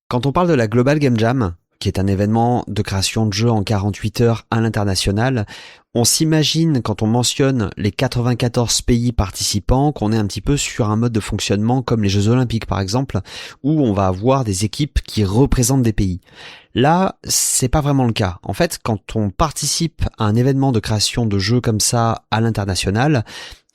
Quand on parle de la Global Game Jam, qui est un événement de création de jeux en 48 heures à l'international, on s'imagine, quand on mentionne les 94 pays participants, qu'on est un petit peu sur un mode de fonctionnement comme les Jeux Olympiques par exemple, où on va avoir des équipes qui représentent des pays. Là, c'est pas vraiment le cas. En fait, quand on participe à un événement de création de jeux comme ça à l'international,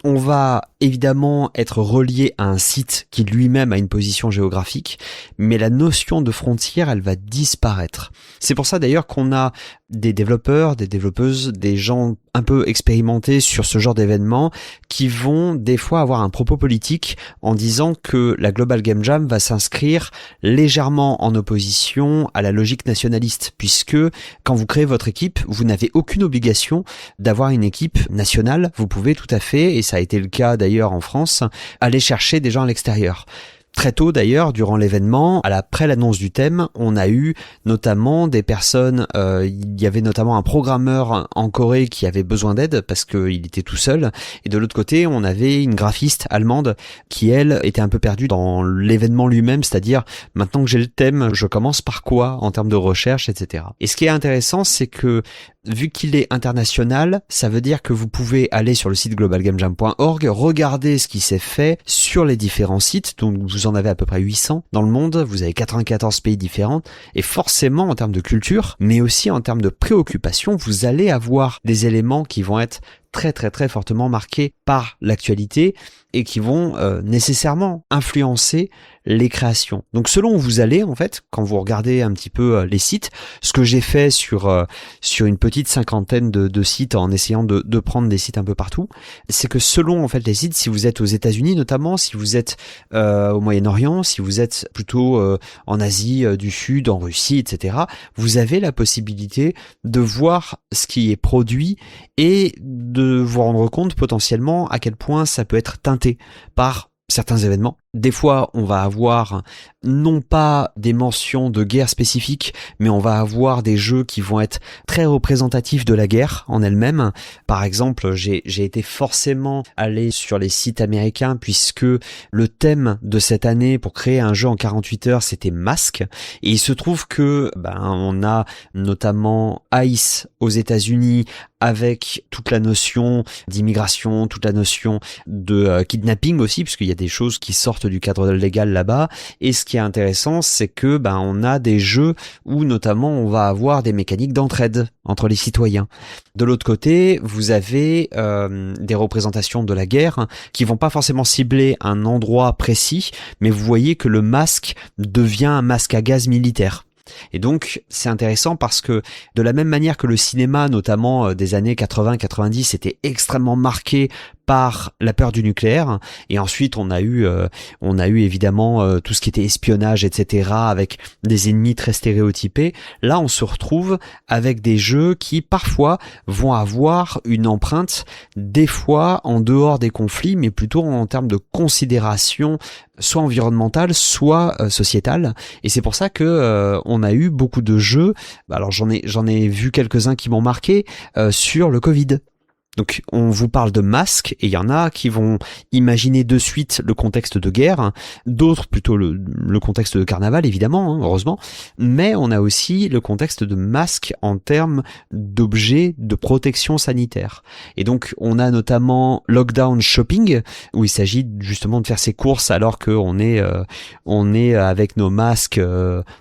on va évidemment être relié à un site qui lui-même a une position géographique, mais la notion de frontière, elle va disparaître. C'est pour ça d'ailleurs qu'on a des développeurs, des développeuses, des gens un peu expérimentés sur ce genre d'événements qui vont des fois avoir un propos politique en disant que la Global Game Jam va s'inscrire légèrement en opposition à la logique nationaliste, puisque quand vous créez votre équipe, vous n'avez aucune obligation d'avoir une équipe nationale. Vous pouvez tout à fait, et ça a été le cas d'ailleurs en France, aller chercher des gens à l'extérieur. Très tôt d'ailleurs, durant l'événement, après l'annonce du thème, on a eu notamment des personnes, il y avait notamment un programmeur en Corée qui avait besoin d'aide parce qu'il était tout seul, et de l'autre côté, on avait une graphiste allemande qui, elle, était un peu perdue dans l'événement lui-même, c'est-à-dire, maintenant que j'ai le thème, je commence par quoi en termes de recherche, etc. Et ce qui est intéressant, c'est que vu qu'il est international, ça veut dire que vous pouvez aller sur le site globalgamejam.org, regarder ce qui s'est fait sur les différents sites, donc vous en avez à peu près 800 dans le monde, vous avez 94 pays différents, et forcément en termes de culture, mais aussi en termes de préoccupation, vous allez avoir des éléments qui vont être très très très fortement marqués par l'actualité et qui vont nécessairement influencer les créations. Donc selon où vous allez, en fait, quand vous regardez un petit peu les sites, ce que j'ai fait sur une petite cinquantaine de sites en essayant de prendre des sites un peu partout, c'est que selon en fait les sites, si vous êtes aux États-Unis notamment, si vous êtes au Moyen-Orient, si vous êtes plutôt en Asie du Sud, en Russie, etc., vous avez la possibilité de voir ce qui est produit et de vous rendre compte potentiellement à quel point ça peut être teinté par certains événements. Des fois, on va avoir non pas des mentions de guerre spécifiques, mais on va avoir des jeux qui vont être très représentatifs de la guerre en elle-même. Par exemple, j'ai été forcément allé sur les sites américains puisque le thème de cette année pour créer un jeu en 48 heures, c'était Mask. Et il se trouve que on a notamment ICE aux États-Unis avec toute la notion d'immigration, toute la notion de kidnapping aussi, puisqu'il y a des choses qui sortent du cadre légal là-bas. Et ce qui est intéressant, c'est que on a des jeux où notamment on va avoir des mécaniques d'entraide entre les citoyens. De l'autre côté, vous avez des représentations de la guerre qui vont pas forcément cibler un endroit précis, mais vous voyez que le masque devient un masque à gaz militaire. Et donc, c'est intéressant parce que de la même manière que le cinéma, notamment des années 80-90, était extrêmement marqué par la peur du nucléaire, et ensuite on a eu évidemment tout ce qui était espionnage, etc., avec des ennemis très stéréotypés. Là, on se retrouve avec des jeux qui parfois vont avoir une empreinte, des fois en dehors des conflits, mais plutôt en termes de considération soit environnementale, soit sociétale. Et c'est pour ça que on a eu beaucoup de jeux. Alors j'en ai vu quelques-uns qui m'ont marqué sur le Covid. Donc on vous parle de masques et il y en a qui vont imaginer de suite le contexte de guerre, d'autres plutôt le contexte de carnaval évidemment, heureusement, mais on a aussi le contexte de masques en termes d'objets de protection sanitaire. Et donc on a notamment Lockdown Shopping où il s'agit justement de faire ses courses alors qu'on est avec nos masques,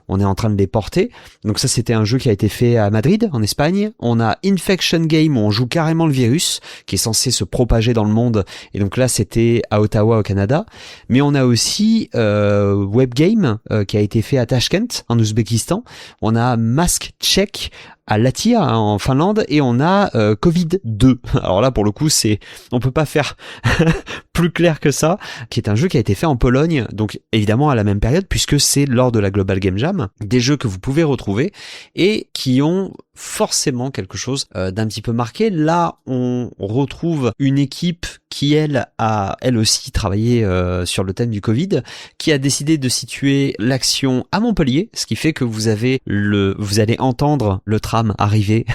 on est en train de les porter. Donc ça c'était un jeu qui a été fait à Madrid en Espagne. On a Infection Game où on joue carrément le virus qui est censé se propager dans le monde, et donc là c'était à Ottawa au Canada. Mais on a aussi Webgame qui a été fait à Tashkent en Ouzbékistan. On a Mask Check à Latia en Finlande, et on a Covid-2. Alors là pour le coup on peut pas faire plus clair que ça, qui est un jeu qui a été fait en Pologne, donc évidemment à la même période puisque c'est lors de la Global Game Jam, des jeux que vous pouvez retrouver et qui ont forcément quelque chose d'un petit peu marqué. Là on retrouve une équipe qui elle a elle aussi travaillé sur le thème du Covid, qui a décidé de situer l'action à Montpellier, ce qui fait que vous allez entendre le tram arriver.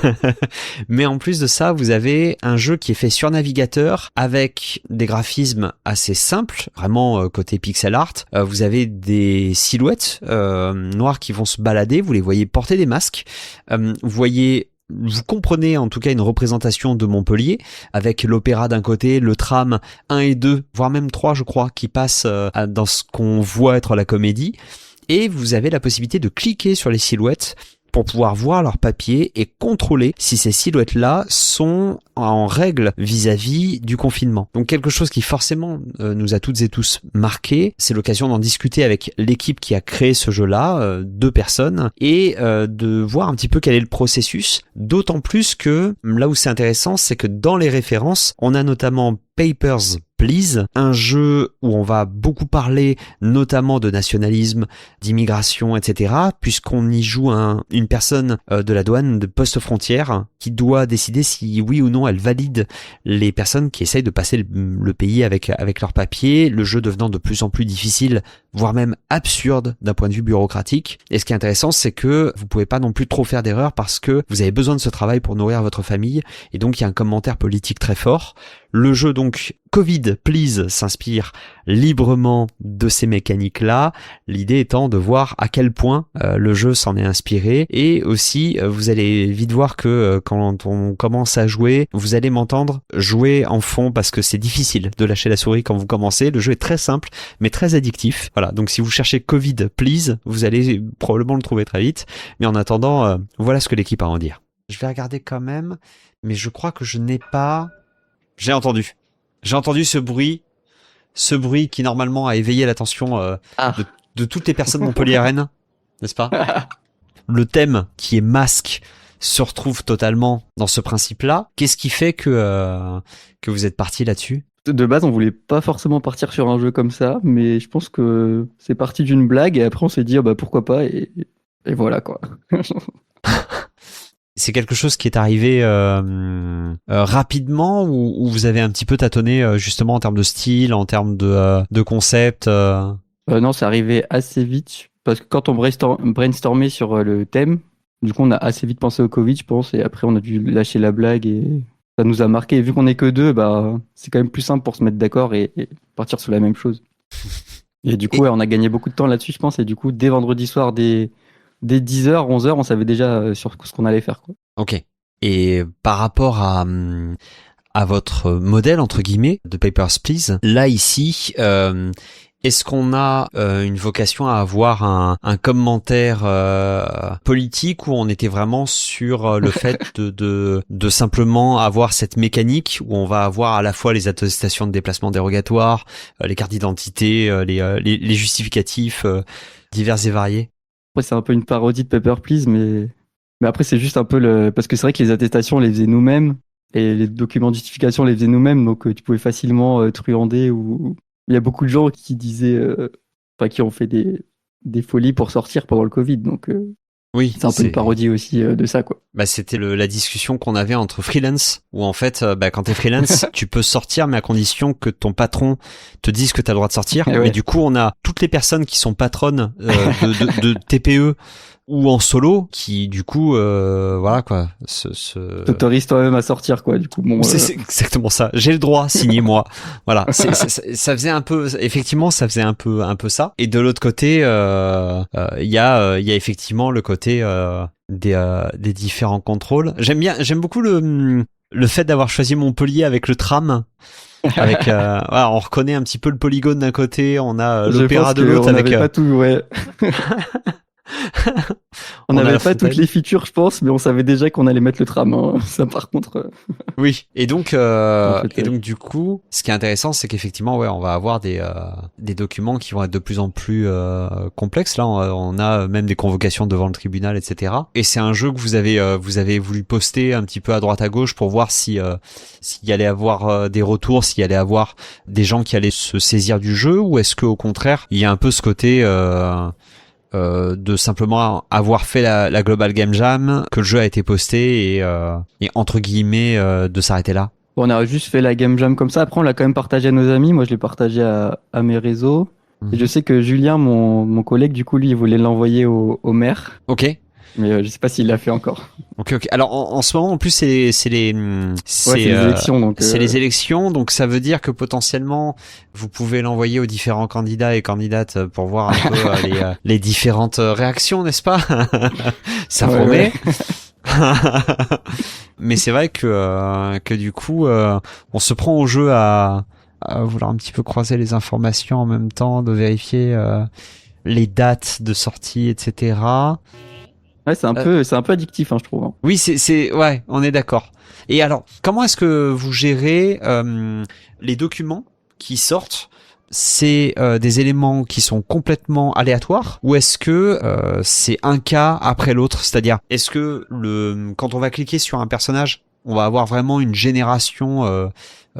Mais en plus de ça, vous avez un jeu qui est fait sur navigateur avec des graphismes assez simples, vraiment côté pixel art. Vous avez des silhouettes noires qui vont se balader, vous les voyez porter des masques. Vous comprenez en tout cas une représentation de Montpellier avec l'opéra d'un côté, le tram 1 et 2, voire même 3 je crois, qui passent dans ce qu'on voit être la comédie. Et vous avez la possibilité de cliquer sur les silhouettes pour pouvoir voir leur papier et contrôler si ces silhouettes-là sont en règle vis-à-vis du confinement. Donc quelque chose qui forcément nous a toutes et tous marqué, c'est l'occasion d'en discuter avec l'équipe qui a créé ce jeu-là, 2 personnes, et de voir un petit peu quel est le processus, d'autant plus que là où c'est intéressant, c'est que dans les références, on a notamment Papers, Please, un jeu où on va beaucoup parler notamment de nationalisme, d'immigration, etc., puisqu'on y joue une personne de la douane de poste-frontière qui doit décider si oui ou non elle valide les personnes qui essayent de passer le pays avec leurs papiers, le jeu devenant de plus en plus difficile, voire même absurde d'un point de vue bureaucratique. Et ce qui est intéressant, c'est que vous pouvez pas non plus trop faire d'erreurs parce que vous avez besoin de ce travail pour nourrir votre famille, et donc il y a un commentaire politique très fort. Le jeu donc Covid Please s'inspire librement de ces mécaniques-là, l'idée étant de voir à quel point le jeu s'en est inspiré, et aussi vous allez vite voir que quand on commence à jouer, vous allez m'entendre jouer en fond parce que c'est difficile de lâcher la souris quand vous commencez. Le jeu est très simple mais très addictif. Voilà, donc si vous cherchez Covid Please, vous allez probablement le trouver très vite, mais en attendant, voilà ce que l'équipe a à en dire. Je vais regarder quand même, mais je crois que je n'ai pas... J'ai entendu ce bruit qui normalement a éveillé l'attention de toutes les personnes montpelliéraines, n'est-ce pas? Le thème qui est masque se retrouve totalement dans ce principe-là. Qu'est-ce qui fait que vous êtes parti là-dessus? De base, on voulait pas forcément partir sur un jeu comme ça, mais je pense que c'est parti d'une blague et après on s'est dit pourquoi pas, et voilà quoi. C'est quelque chose qui est arrivé rapidement, ou vous avez un petit peu tâtonné justement en termes de style, en termes de concept Non, c'est arrivé assez vite parce que quand on brainstormait sur le thème, du coup on a assez vite pensé au Covid, je pense, et après on a dû lâcher la blague et ça nous a marqué. Et vu qu'on est que 2, c'est quand même plus simple pour se mettre d'accord et partir sur la même chose. Et du coup, on a gagné beaucoup de temps là-dessus, je pense, et du coup, dès vendredi soir, dès 10h, 11h, on savait déjà sur ce qu'on allait faire, quoi. Ok. Et par rapport à votre modèle, entre guillemets, de Papers, Please, là, ici, est-ce qu'on a une vocation à avoir un commentaire politique, ou on était vraiment sur le fait de simplement avoir cette mécanique où on va avoir à la fois les attestations de déplacement dérogatoire, les cartes d'identité, les justificatifs divers et variés? Après, c'est un peu une parodie de Paper Please, mais après, c'est juste un peu parce que c'est vrai que les attestations, on les faisait nous-mêmes, et les documents de justification, on les faisait nous-mêmes, donc tu pouvais facilement truander, ou il y a beaucoup de gens qui disaient, qui ont fait des folies pour sortir pendant le Covid, donc oui, c'est un peu une parodie aussi de ça, quoi. C'était la discussion qu'on avait entre freelance, où en fait, quand t'es freelance, tu peux sortir, mais à condition que ton patron te dise que t'as le droit de sortir. Et ouais. Mais du coup, on a toutes les personnes qui sont patronnes de TPE ou en solo, qui du coup, voilà quoi, t'autorises toi-même à sortir, quoi. Du coup, bon. C'est exactement ça. J'ai le droit, signez-moi. Voilà. Ça faisait un peu, effectivement, ça faisait un peu ça. Et de l'autre côté, il y a effectivement le côté des différents contrôles. J'aime beaucoup le fait d'avoir choisi Montpellier avec le tram. Avec voilà, on reconnaît un petit peu le polygone d'un côté, on a l'opéra de l'autre avec. On n'avait pas tout, ouais. On n'avait pas toutes les features, je pense, mais on savait déjà qu'on allait mettre le tram, hein. Ça, par contre. Oui. Et donc, du coup, ce qui est intéressant, c'est qu'effectivement, ouais, on va avoir des documents qui vont être de plus en plus complexes. Là, on a même des convocations devant le tribunal, etc. Et c'est un jeu que vous avez voulu poster un petit peu à droite à gauche pour voir s'il y allait avoir des retours, s'il y allait avoir des gens qui allaient se saisir du jeu, ou est-ce que au contraire, il y a un peu ce côté de simplement avoir fait la Global Game Jam, que le jeu a été posté, et entre guillemets de s'arrêter là? On a juste fait la game jam comme ça. Après, on l'a quand même partagé à nos amis. Moi, je l'ai partagé à mes réseaux. Et je Mhm. sais que Julien, mon collègue, du coup, lui, il voulait l'envoyer au maire. Ok. Mais je sais pas s'il l'a fait encore. Ok, ok. Alors en ce moment, en plus, Ouais, c'est les élections, donc c'est les élections, donc ça veut dire que potentiellement, vous pouvez l'envoyer aux différents candidats et candidates pour voir un peu les différentes réactions, n'est-ce pas? Ça ouais, ouais. promet. Mais c'est vrai que du coup, on se prend au jeu à vouloir un petit peu croiser les informations en même temps, de vérifier les dates de sortie, etc. Ouais, c'est un peu addictif, hein, je trouve, hein. Oui, ouais, on est d'accord. Et alors, comment est-ce que vous gérez les documents qui sortent? C'est des éléments qui sont complètement aléatoires ou est-ce que c'est un cas après l'autre? C'est-à-dire, est-ce que quand on va cliquer sur un personnage, on va avoir vraiment une génération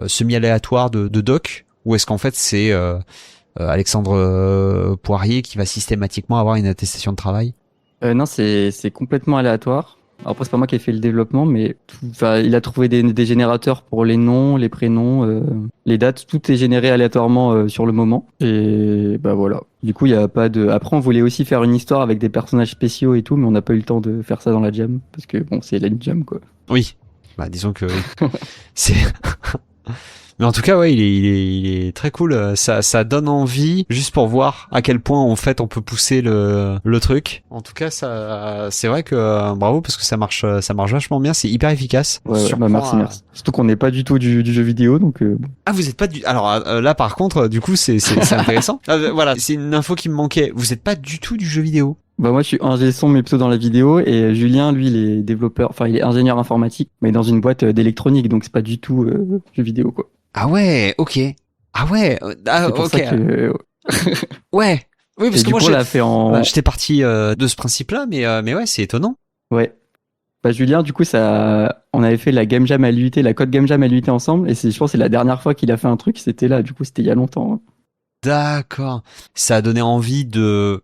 semi-aléatoire de docs ou est-ce qu'en fait c'est Alexandre Poirier qui va systématiquement avoir une attestation de travail? Non, c'est complètement aléatoire. Après, c'est pas moi qui ai fait le développement, mais enfin, il a trouvé des générateurs pour les noms, les prénoms, les dates. Tout est généré aléatoirement sur le moment. Et bah voilà. Du coup, il y a pas de. Après, on voulait aussi faire une histoire avec des personnages spéciaux et tout, mais on n'a pas eu le temps de faire ça dans la jam parce que bon, c'est la jam quoi. Oui. Bah disons que oui. C'est Mais en tout cas, ouais, il est très cool. Ça donne envie, juste pour voir à quel point en fait on peut pousser le truc. En tout cas, c'est vrai que bravo parce que ça marche vachement bien. C'est hyper efficace. On Ouais, ouais, bah surprend merci, merci. Surtout qu'on n'est pas du tout du jeu vidéo, donc bon. Ah, vous êtes pas du. Alors là, par contre, du coup, c'est intéressant. Voilà, c'est une info qui me manquait. Vous êtes pas du tout du jeu vidéo. Bah moi je suis ingé son mais plutôt dans la vidéo et Julien lui il est développeur, enfin il est ingénieur informatique mais dans une boîte d'électronique donc c'est pas du tout jeu vidéo quoi. Ah ouais, ok. Ah ouais, C'est pour ok. ça que Ouais. Oui, parce et que du moi, coup on l'a fait voilà, en j'étais parti de ce principe-là, mais ouais, c'est étonnant. ouais. Bah Julien du coup ça on avait fait la game jam à l'UIT, la code game jam à l'UIT ensemble et c'est je pense que c'est la dernière fois qu'il a fait un truc, c'était là du coup c'était il y a longtemps, hein. D'accord. Ça a donné envie de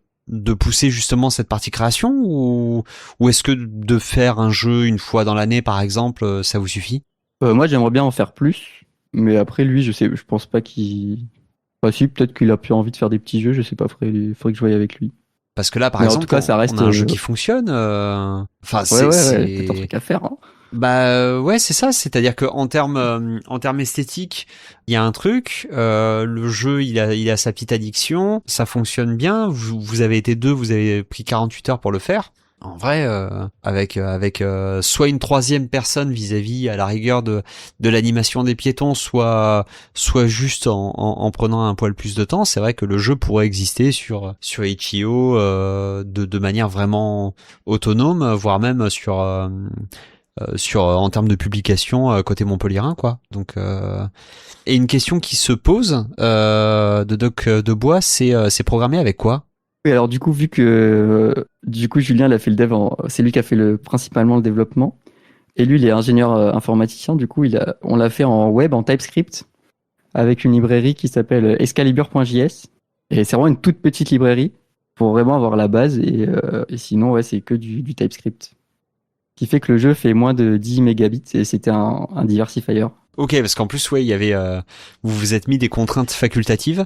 pousser justement cette partie création ou est-ce que de faire un jeu une fois dans l'année, par exemple, ça vous suffit? Moi j'aimerais bien en faire plus mais après lui je pense pas qu'il enfin si peut-être qu'il a plus envie de faire des petits jeux, je sais pas, faudrait que je voie avec lui. Parce que là, par Mais en tout exemple, cas ça on reste a un jeu qui fonctionne. Enfin, ouais, ouais, ouais, peut-être un truc à faire, hein. bah ouais, c'est ça. C'est-à-dire que en termes esthétiques, il y a un truc. Le jeu, il a sa petite addiction. Ça fonctionne bien. Vous avez été deux, vous avez pris 48 heures pour le faire. En vrai, avec soit une troisième personne vis-à-vis à la rigueur de l'animation des piétons, soit juste en prenant un poil plus de temps, c'est vrai que le jeu pourrait exister sur itch.io de manière vraiment autonome, voire même sur en termes de publication côté montpellierin quoi. Donc et une question qui se pose de Doc de Bois, c'est programmé avec quoi? Oui, alors du coup, vu que du coup Julien il a fait le dev, c'est lui qui a fait principalement le développement. Et lui, il est ingénieur informaticien. Du coup, on l'a fait en web, en TypeScript, avec une librairie qui s'appelle Excalibur.js. Et c'est vraiment une toute petite librairie pour vraiment avoir la base. Et sinon, ouais, c'est que du TypeScript. Ce qui fait que le jeu fait moins de 10 mégabits et c'était un diversifier. Ok, parce qu'en plus ouais, il y avait vous vous êtes mis des contraintes facultatives.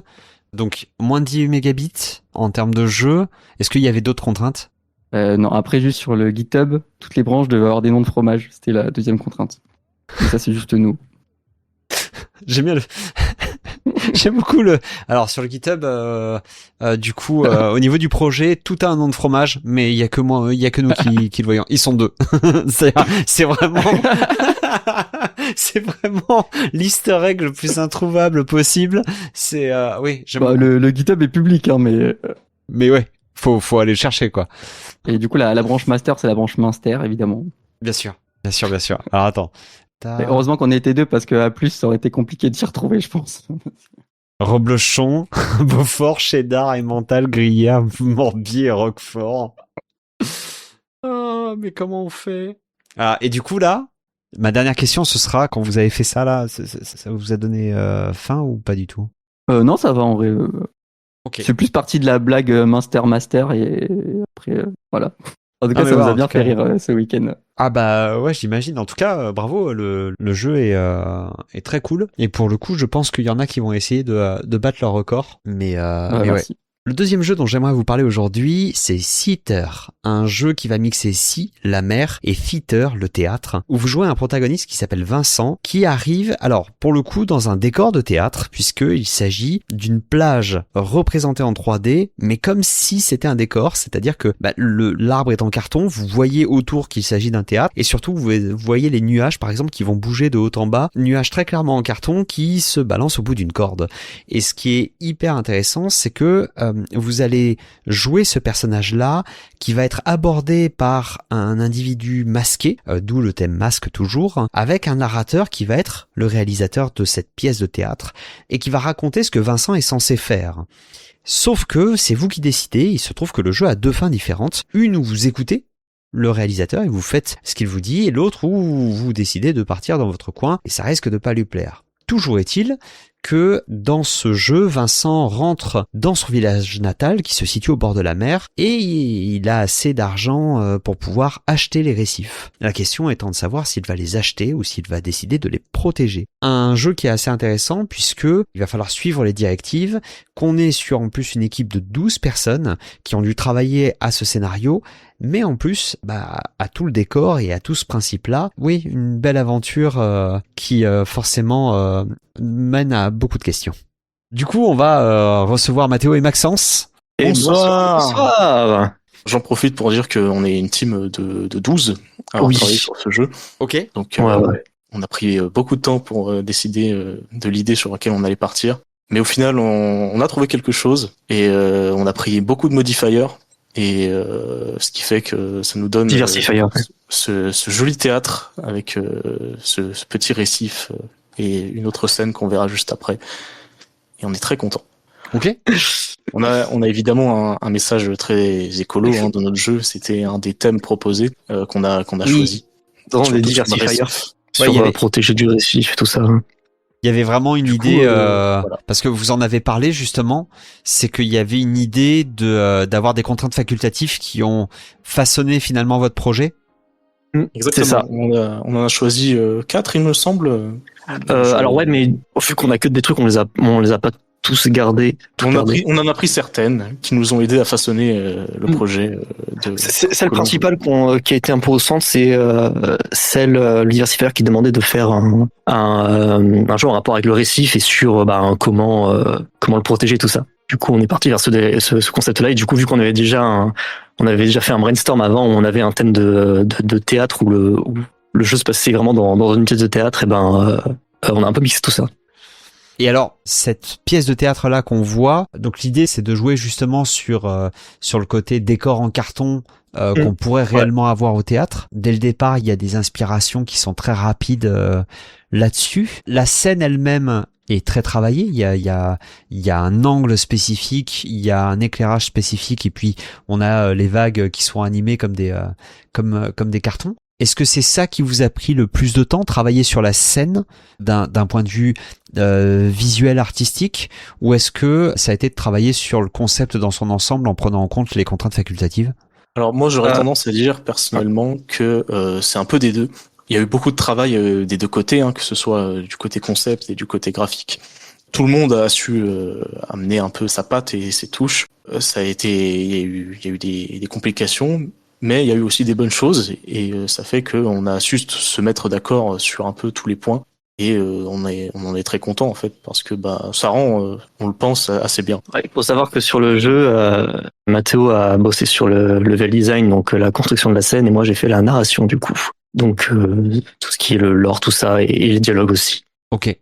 Donc moins de 10 mégabits en termes de jeu. Est-ce qu'il y avait d'autres contraintes? Non, après, juste sur le GitHub, toutes les branches devaient avoir des noms de fromage. C'était la deuxième contrainte. Mais ça, c'est juste nous. J'aime bien j'aime beaucoup alors sur le GitHub du coup au niveau du projet tout a un nom de fromage mais il y a que moi il y a que nous qui le voyons. Ils sont deux. C'est vraiment c'est vraiment l'easter egg le plus introuvable possible. C'est oui, j'aime Bah, beaucoup. le GitHub est public, hein, Mais ouais, faut aller le chercher quoi. et du coup, la branche master, c'est la branche Minster, évidemment. Bien sûr. Bien sûr, bien sûr. Alors attends. Et heureusement qu'on était deux parce qu'à plus, ça aurait été compliqué de s'y retrouver, je pense. Reblochon, Beaufort, Cheddar, Emmental, Gruyère, Morbier et Roquefort. Ah, mais comment on fait? Ah, et du coup là, ma dernière question ce sera quand vous avez fait ça là, ça vous a donné faim ou pas du tout? Non, ça va en vrai. Ok. C'est plus partie de la blague Minster Master et après, voilà. En tout cas, mais ça ouais, nous en a bien tout fait cas. rire ce week-end. Ah bah ouais, j'imagine. En tout cas, bravo, le jeu est très cool. Et pour le coup, je pense qu'il y en a qui vont essayer de battre leur record. Ouais, Mais ouais. merci. Le deuxième jeu dont j'aimerais vous parler aujourd'hui, c'est Seater, un jeu qui va mixer Sea, la mer, et Theater, le théâtre, où vous jouez un protagoniste qui s'appelle Vincent, qui arrive, alors pour le coup, dans un décor de théâtre, puisqu'il s'agit d'une plage représentée en 3D, mais comme si c'était un décor, c'est-à-dire que l'arbre est en carton, vous voyez autour qu'il s'agit d'un théâtre, et surtout vous voyez les nuages, par exemple, qui vont bouger de haut en bas, nuages très clairement en carton qui se balancent au bout d'une corde. Et ce qui est hyper intéressant, c'est que vous allez jouer ce personnage-là qui va être abordé par un individu masqué, d'où le thème masque toujours, avec un narrateur qui va être le réalisateur de cette pièce de théâtre et qui va raconter ce que Vincent est censé faire. Sauf que c'est vous qui décidez, il se trouve que le jeu a deux fins différentes. Une où vous écoutez le réalisateur et vous faites ce qu'il vous dit, et l'autre où vous décidez de partir dans votre coin et ça risque de pas lui plaire. Toujours est-il que dans ce jeu, Vincent rentre dans son village natal qui se situe au bord de la mer et il a assez d'argent pour pouvoir acheter les récifs. La question étant de savoir s'il va les acheter ou s'il va décider de les protéger. Un jeu qui est assez intéressant puisque il va falloir suivre les directives, qu'on est sur en plus une équipe de 12 personnes qui ont dû travailler à ce scénario, mais en plus à tout le décor et à tout ce principe-là. Oui, une belle aventure qui forcément mène à beaucoup de questions. Du coup, on va recevoir Mathéo et Maxence. Et Bonsoir. J'en profite pour dire qu'on est une team de 12 à avoir travaillé sur ce jeu. Ok. Donc, Ouais. on a pris beaucoup de temps pour décider de l'idée sur laquelle on allait partir. Mais au final, on a trouvé quelque chose et on a pris beaucoup de modifiers. Et ce qui fait que ça nous donne ce joli théâtre avec ce petit récif et une autre scène qu'on verra juste après. Et on est très content. Ok. On a évidemment un message très écolo dans notre jeu. C'était un des thèmes proposés qu'on a choisi. Dans les Surtout diversifiers. sur Protéger du récif, tout ça. Il y avait vraiment une Du coup, idée, voilà. parce que vous en avez parlé justement, c'est qu'il y avait une idée d'avoir des contraintes facultatives qui ont façonné finalement votre projet. Exactement. C'est ça. On en a choisi 4, il me semble. Alors ouais, mais vu qu'on a que des trucs, on les a pas tous gardés. On en a pris certaines qui nous ont aidé à façonner le projet. Celle principale qui a été un peu au centre, c'est le diversifier qui demandait de faire un jeu en rapport avec le récif et sur comment le protéger, tout ça. Du coup, on est parti vers ce concept-là, et du coup, vu qu'on avait déjà fait un brainstorm avant où on avait un thème de théâtre où le jeu se passait vraiment dans une pièce de théâtre, et on a un peu mixé tout ça. Et alors, cette pièce de théâtre-là qu'on voit, donc l'idée c'est de jouer justement sur le côté décor en carton qu'on pourrait réellement avoir au théâtre. Dès le départ, il y a des inspirations qui sont très rapides là-dessus. La scène elle-même est très travaillée. Il y a un angle spécifique, il y a un éclairage spécifique, et puis on a les vagues qui sont animées comme des cartons. Est-ce que c'est ça qui vous a pris le plus de temps, travailler sur la scène d'un point de vue visuel artistique, ou est-ce que ça a été de travailler sur le concept dans son ensemble en prenant en compte les contraintes facultatives? Alors moi, j'aurais tendance à dire personnellement que c'est un peu des deux. Il y a eu beaucoup de travail des deux côtés, que ce soit du côté concept et du côté graphique. Tout le monde a su amener un peu sa patte et ses touches. Il y a eu des complications, mais il y a eu aussi des bonnes choses, et ça fait qu'on a su se mettre d'accord sur un peu tous les points, et on en est très content en fait, parce que ça rend, on le pense, assez bien. Ouais, il faut savoir que sur le jeu, Mathéo a bossé sur le level design, donc la construction de la scène, et moi j'ai fait la narration du coup. Donc tout ce qui est le lore, tout ça, et les dialogues aussi. Ok.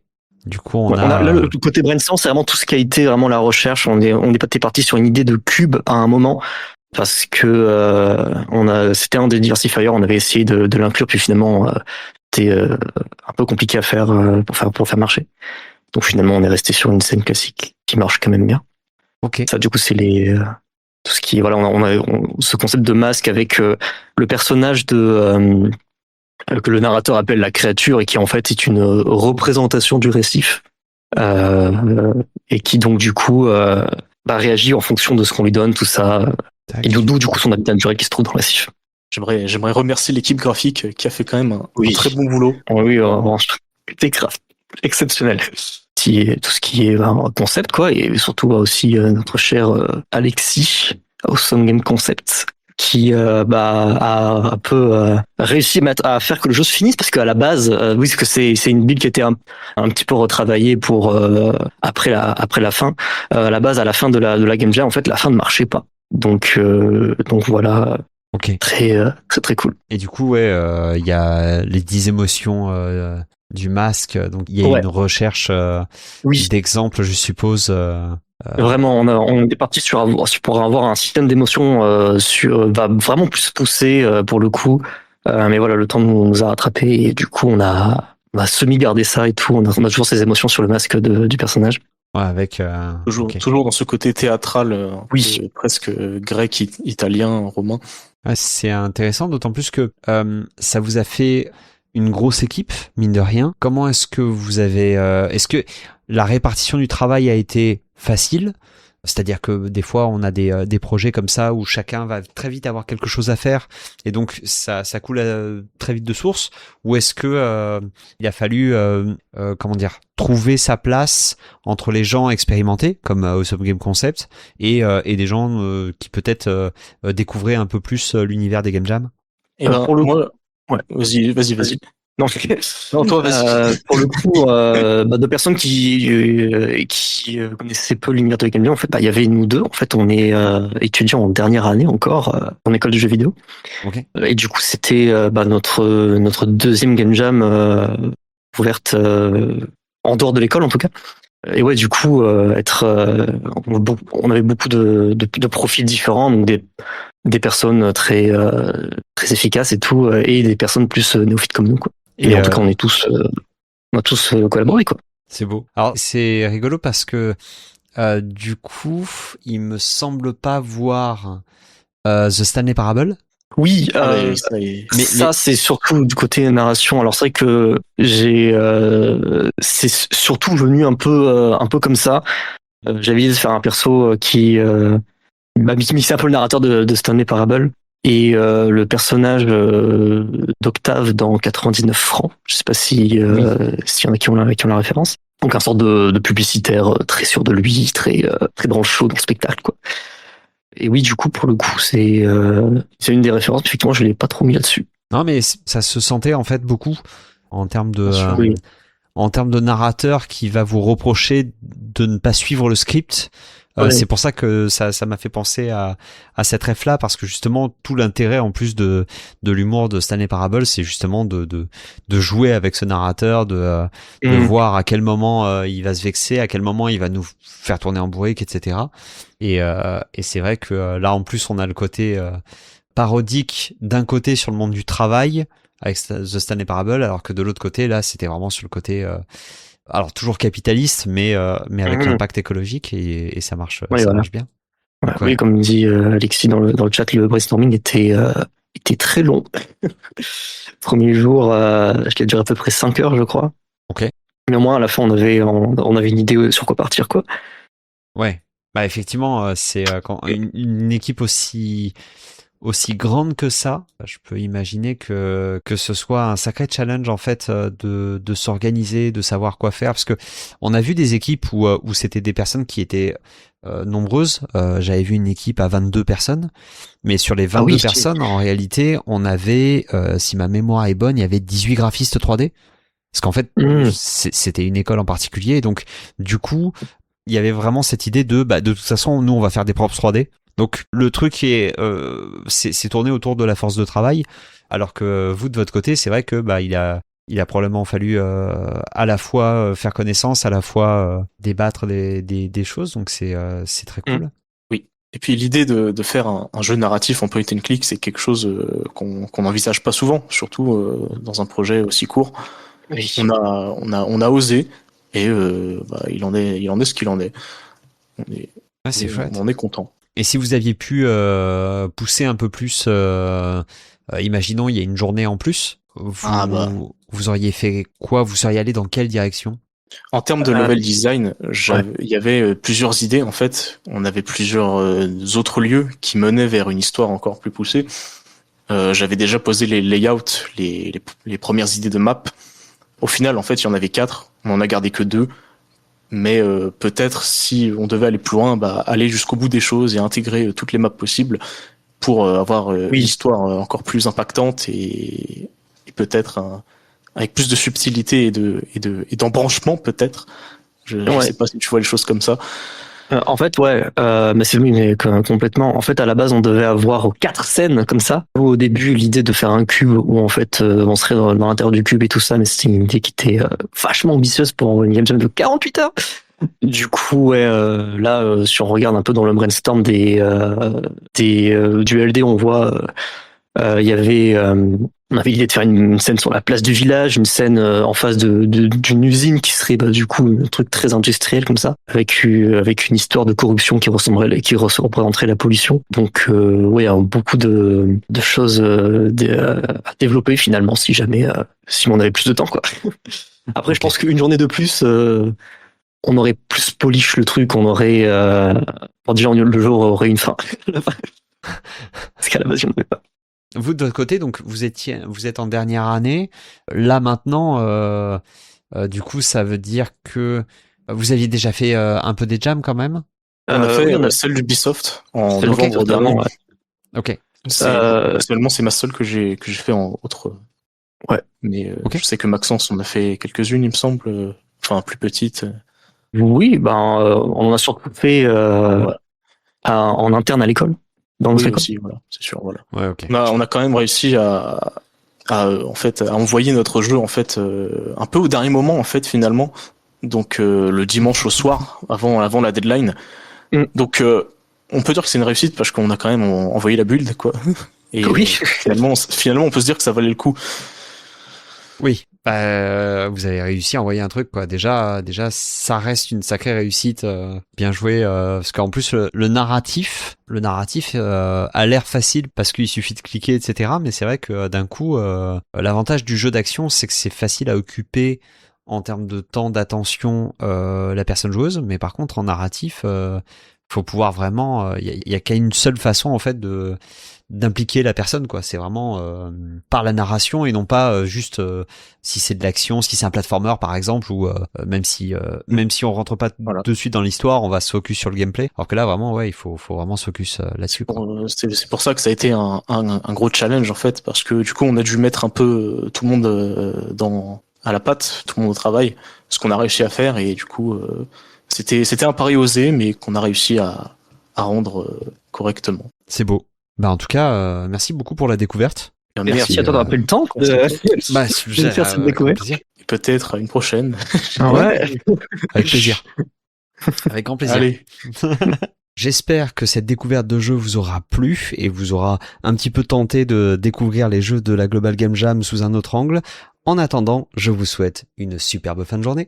Du coup, on a là, le côté brainstorm, c'est vraiment tout ce qui a été vraiment la recherche. On est parti sur une idée de cube à un moment, parce que c'était un des diversifiers, on avait essayé de l'inclure, puis finalement c'était un peu compliqué à faire pour faire marcher. Donc finalement on est resté sur une scène classique qui marche quand même bien. Ok. Ça du coup c'est tout ce qui est, voilà, on a ce concept de masque avec le personnage que le narrateur appelle la créature, et qui en fait est une représentation du récif, et qui donc du coup réagit en fonction de ce qu'on lui donne, tout ça. Et d'où du coup son habitat naturel qui se trouve dans le récif. J'aimerais remercier l'équipe graphique qui a fait quand même un Oui. très bon boulot. Oui, c'était exceptionnel. Tout ce qui est concept, quoi, et surtout aussi notre cher Alexis, Awesome Game Concept, qui a un peu réussi à faire que le jeu se finisse, parce qu'à la base, oui, parce que c'est une build qui était un petit peu retravaillée pour après la fin. À la base, à la fin de la Game Jam, en fait, la fin ne marchait pas. Donc voilà, Ok. très cool. Et du coup, ouais, il y a les 10 émotions du masque, donc il y a Ouais. une recherche Oui. d'exemples, je suppose. Vraiment, on est parti pour avoir un système d'émotion va vraiment plus pousser pour le coup. Mais voilà, le temps nous a rattrapé et du coup on a semi-gardé ça et tout. On a toujours ces émotions sur le masque du personnage. Ouais, avec Toujours dans ce côté théâtral, Oui. presque grec, italien, romain. Ouais, c'est intéressant, d'autant plus que ça vous a fait une grosse équipe, mine de rien. Comment est-ce que vous avez... est-ce que la répartition du travail a été facile ? C'est-à-dire que des fois, on a des projets comme ça où chacun va très vite avoir quelque chose à faire et donc ça coule très vite de source. Ou est-ce que il a fallu trouver sa place entre les gens expérimentés comme Awesome Game Concept et des gens qui peut-être découvraient un peu plus l'univers des game jams? Et pour le moi, ouais. Vas-y. Non, Non, toi, vas-y. pour le coup, de personnes qui connaissaient peu l'univers de la game jam, en fait, il y avait nous deux. En fait, on est étudiants en dernière année encore en école de jeux vidéo. Ok. Et du coup, c'était notre deuxième game jam ouverte en dehors de l'école, en tout cas. Et ouais, du coup, on avait beaucoup de profils différents, donc des personnes très efficaces et tout, et des personnes plus néophytes comme nous, quoi. Et en tout cas, on a tous collaboré, quoi. C'est beau. Alors c'est rigolo parce que du coup, il me semble pas voir The Stanley Parable. Oui, ça, c'est surtout du côté narration. Alors c'est vrai que c'est surtout venu un peu comme ça. J'avais essayé de faire un perso qui mixait un peu le narrateur de Stanley Parable et le personnage d'Octave dans 99 francs. Je sais pas s'il y en a qui ont la référence. Donc un sorte de publicitaire très sûr de lui, très dans le show, dans le spectacle, quoi. Et oui, du coup, pour le coup, c'est une des références. Effectivement, je l'ai pas trop mis là-dessus. Non, mais ça se sentait en fait beaucoup en termes de Oui. en termes de narrateur qui va vous reprocher de ne pas suivre le script. Ouais. C'est pour ça que ça m'a fait penser à cette ref-là, parce que justement tout l'intérêt en plus de l'humour de Stanley Parable, c'est justement de jouer avec ce narrateur, de voir à quel moment il va se vexer, à quel moment il va nous faire tourner en bourrique, etc. Et c'est vrai que là en plus on a le côté parodique d'un côté sur le monde du travail avec The Stanley Parable, alors que de l'autre côté là c'était vraiment sur le côté alors toujours capitaliste, mais avec l'impact écologique et ça marche, marche bien. Ouais, Donc, oui, comme dit Alexis dans le chat, le brainstorming était très long. Premier jour, je l'ai duré à peu près 5 heures, je crois. Ok. Mais au moins à la fin, on avait une idée sur quoi partir, quoi. Ouais. Bah effectivement, c'est quand une équipe aussi grande que ça, je peux imaginer que ce soit un sacré challenge en fait de s'organiser, de savoir quoi faire, parce que on a vu des équipes où c'était des personnes qui étaient nombreuses. J'avais vu une équipe à 22 personnes, mais sur les 22 personnes, en réalité, on avait, si ma mémoire est bonne, il y avait 18 graphistes 3D. Parce qu'en fait, c'était une école en particulier, donc du coup, il y avait vraiment cette idée de toute façon, nous on va faire des props 3D. Donc le truc c'est tourné autour de la force de travail, alors que vous de votre côté, c'est vrai que il a probablement fallu à la fois faire connaissance, à la fois débattre des choses, donc c'est très cool. Oui. Et puis l'idée de faire un jeu narratif en point and click, c'est quelque chose qu'on n'envisage pas souvent, surtout dans un projet aussi court. Oui. On a osé et il en est ce qu'il en est. C'est chouette. On est content. Et si vous aviez pu pousser un peu plus, imaginons il y a une journée en plus, vous auriez fait quoi? Vous seriez allé dans quelle direction? En termes de level design, il y avait plusieurs idées en fait. On avait plusieurs autres lieux qui menaient vers une histoire encore plus poussée. J'avais déjà posé les layouts, les premières idées de map. Au final, en fait, il y en avait 4. On en a gardé que 2. Mais peut-être si on devait aller plus loin, aller jusqu'au bout des choses et intégrer toutes les maps possibles pour avoir une histoire encore plus impactante et peut-être avec plus de subtilité et d'embranchement peut-être. Je sais pas si tu vois les choses comme ça. En fait, mais c'est oui, mais complètement. En fait, à la base, on devait avoir 4 scènes comme ça. Au début, l'idée de faire un cube où en fait, on serait dans l'intérieur du cube et tout ça, mais c'était une idée qui était vachement ambitieuse pour une game jam de 48 heures. Du coup, là, si on regarde un peu dans le brainstorm du LD, on voit, il y avait, on avait l'idée de faire une scène sur la place du village, une scène en face d'une usine qui serait du coup un truc très industriel comme ça, avec une histoire de corruption qui représenterait la pollution. Donc beaucoup de choses à développer finalement si jamais si on avait plus de temps quoi. Après, je pense qu'une journée de plus, on aurait plus polish le truc, on aurait déjà le jeu aurait une fin. Parce qu'à la base, il n'y en avait pas. Vous de votre côté, donc vous êtes en dernière année. Là maintenant, du coup, ça veut dire que vous aviez déjà fait un peu des jams quand même. On a fait celle d'Ubisoft en novembre dernier. Ouais. Ok. Personnellement, c'est ma seule que j'ai fait en autre. Ouais. Mais je sais que Maxence, on a fait quelques-unes, il me semble. Enfin, plus petites. Oui, on en a surtout fait en interne à l'école. Dans oui, aussi, voilà, c'est sûr, voilà. Ouais, okay. On a quand même réussi à envoyer notre jeu en fait un peu au dernier moment en fait finalement. Donc le dimanche au soir avant la deadline. Donc on peut dire que c'est une réussite parce qu'on a quand même envoyé la build quoi. Et oui. Finalement on peut se dire que ça valait le coup. Oui, vous avez réussi à envoyer un truc quoi. Déjà, ça reste une sacrée réussite. Bien joué, parce qu'en plus le narratif a l'air facile parce qu'il suffit de cliquer, etc. Mais c'est vrai que d'un coup, l'avantage du jeu d'action, c'est que c'est facile à occuper en termes de temps d'attention la personne joueuse. Mais par contre, en narratif, faut pouvoir vraiment, il y a qu'à une seule façon en fait d'impliquer la personne quoi, c'est vraiment par la narration et non pas juste si c'est de l'action, si c'est un platformer par exemple ou même si on rentre pas de suite dans l'histoire, on va se focus sur le gameplay. Alors que là vraiment il faut vraiment se focus là-dessus. C'est pour ça que ça a été un gros challenge en fait parce que du coup on a dû mettre un peu tout le monde à la patte, tout le monde au travail, ce qu'on a réussi à faire et du coup c'était un pari osé mais qu'on a réussi à rendre correctement. C'est beau. En tout cas, merci beaucoup pour la découverte. Merci à toi d'avoir pris le temps de faire cette découverte. Et peut-être à une prochaine. Ouais. Avec plaisir. Avec grand plaisir. Allez. J'espère que cette découverte de jeu vous aura plu et vous aura un petit peu tenté de découvrir les jeux de la Global Game Jam sous un autre angle. En attendant, je vous souhaite une superbe fin de journée.